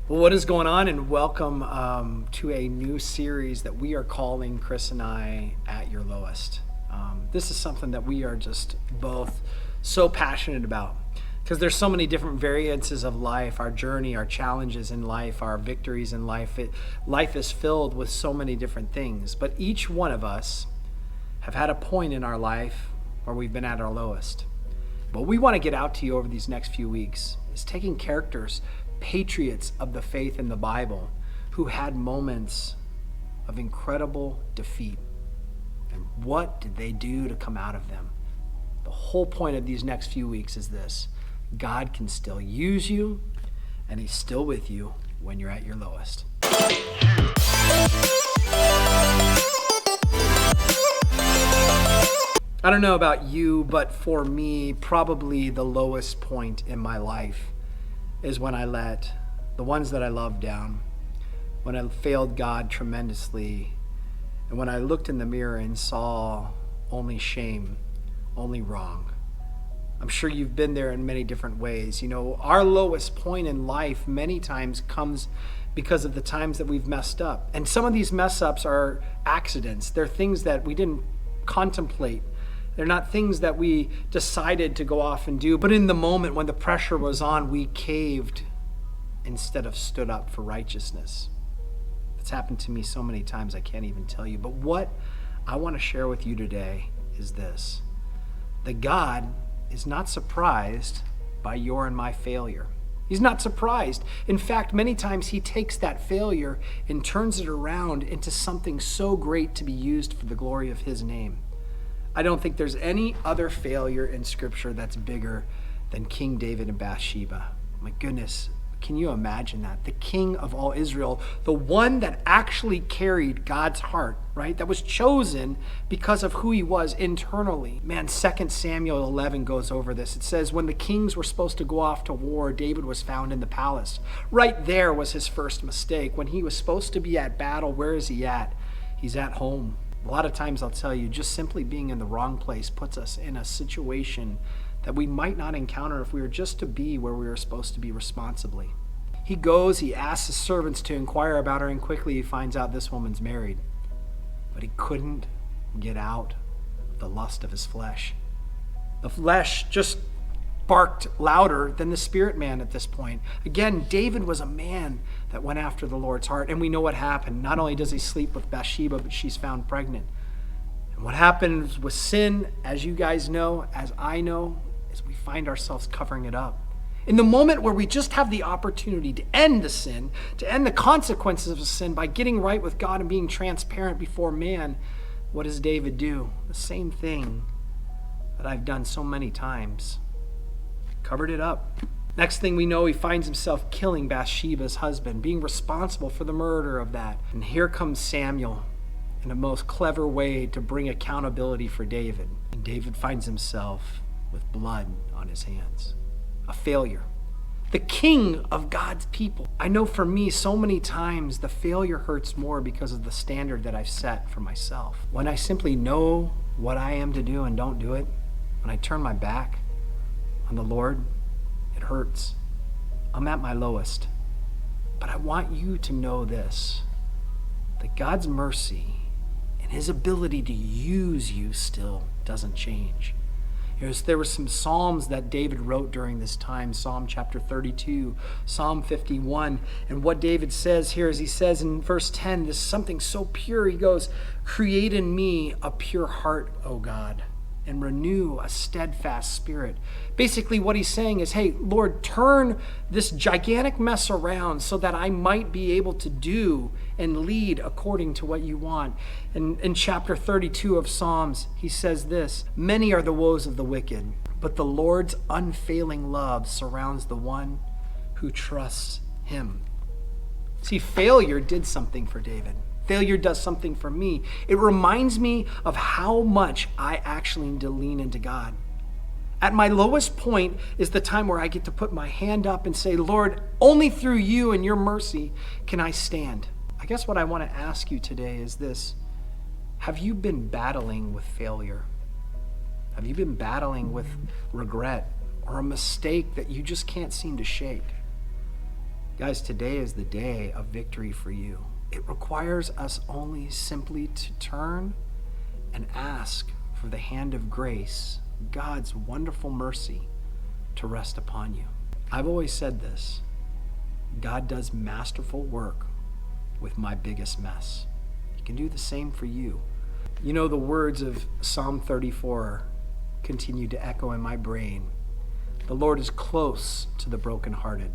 Well, what is going on? And welcome to a new series that we are calling Chris and I at Your Lowest. This is something that we are just both so passionate about because there's so many different variances of life, our journey, our challenges in life, our victories in life. Life is filled with so many different things, but each one of us have had a point in our life where we've been at our lowest. What we want to get out to you over these next few weeks is taking characters, patriots of the faith in the Bible who had moments of incredible defeat. And what did they do to come out of them? The whole point of these next few weeks is this: God can still use you, and He's still with you when you're at your lowest. I don't know about you, but for me, probably the lowest point in my life is when I let the ones that I love down, when I failed God tremendously, and when I looked in the mirror and saw only shame, only wrong. I'm sure you've been there in many different ways. You know, our lowest point in life many times comes because of the times that we've messed up. And some of these mess ups are accidents. They're things that we didn't contemplate. They're not things that we decided to go off and do, but in the moment when the pressure was on, we caved instead of stood up for righteousness. It's happened to me so many times I can't even tell you. But what I want to share with you today is this: that God is not surprised by your and my failure. He's not surprised. In fact, many times He takes that failure and turns it around into something so great to be used for the glory of His name. I don't think there's any other failure in Scripture that's bigger than King David and Bathsheba. My goodness, can you imagine that? The king of all Israel, the one that actually carried God's heart, right? That was chosen because of who he was internally. Man, 2 Samuel 11 goes over this. It says, when the kings were supposed to go off to war, David was found in the palace. Right there was his first mistake. When he was supposed to be at battle, where is he at? He's at home. A lot of times I'll tell you, just simply being in the wrong place puts us in a situation that we might not encounter if we were just to be where we were supposed to be responsibly. He goes, he asks his servants to inquire about her, and quickly he finds out this woman's married. But he couldn't get out the lust of his flesh. The flesh just barked louder than the spirit man at this point. Again, David was a man that went after the Lord's heart, and we know what happened. Not only does he sleep with Bathsheba, but she's found pregnant. And what happens with sin, as you guys know, as I know, is we find ourselves covering it up. In the moment where we just have the opportunity to end the sin, to end the consequences of the sin by getting right with God and being transparent before man, what does David do? The same thing that I've done so many times. Covered it up. Next thing we know, he finds himself killing Bathsheba's husband, being responsible for the murder of that. And here comes Samuel in a most clever way to bring accountability for David. And David finds himself with blood on his hands. A failure. The king of God's people. I know for me, so many times the failure hurts more because of the standard that I've set for myself. When I simply know what I am to do and don't do it, when I turn my back on the Lord, it hurts. I'm at my lowest. But I want you to know this, that God's mercy and His ability to use you still doesn't change. There were some Psalms that David wrote during this time, Psalm chapter 32, Psalm 51. And what David says here is he says in verse 10, this is something so pure. He goes, create in me a pure heart, O God, and renew a steadfast spirit. Basically what he's saying is, hey, Lord, turn this gigantic mess around so that I might be able to do and lead according to what you want. And in chapter 32 of Psalms, he says this: many are the woes of the wicked, but the Lord's unfailing love surrounds the one who trusts Him. See, failure did something for David. Failure does something for me. It reminds me of how much I actually need to lean into God. At my lowest point is the time where I get to put my hand up and say, Lord, only through you and your mercy can I stand. I guess what I want to ask you today is this: have you been battling with failure? Have you been battling with regret or a mistake that you just can't seem to shake? Guys, today is the day of victory for you. It requires us only simply to turn and ask for the hand of grace, God's wonderful mercy, to rest upon you. I've always said this: God does masterful work with my biggest mess. He can do the same for you. You know, the words of Psalm 34 continue to echo in my brain. The Lord is close to the brokenhearted,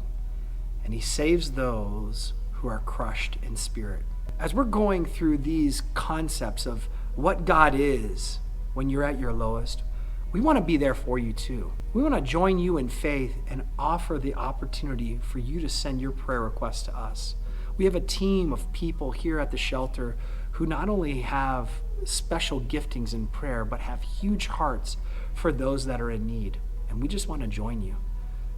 and he saves those who are crushed in spirit. As we're going through these concepts of what God is when you're at your lowest, we want to be there for you too. We want to join you in faith and offer the opportunity for you to send your prayer requests to us. We have a team of people here at the shelter who not only have special giftings in prayer, but have huge hearts for those that are in need. And we just want to join you.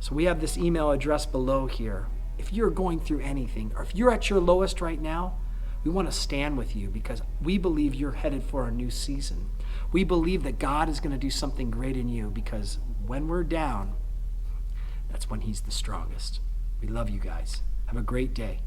So we have this email address below here. If you're going through anything, or if you're at your lowest right now, we want to stand with you because we believe you're headed for a new season. We believe that God is going to do something great in you, because when we're down, that's when he's the strongest. We love you guys. Have a great day.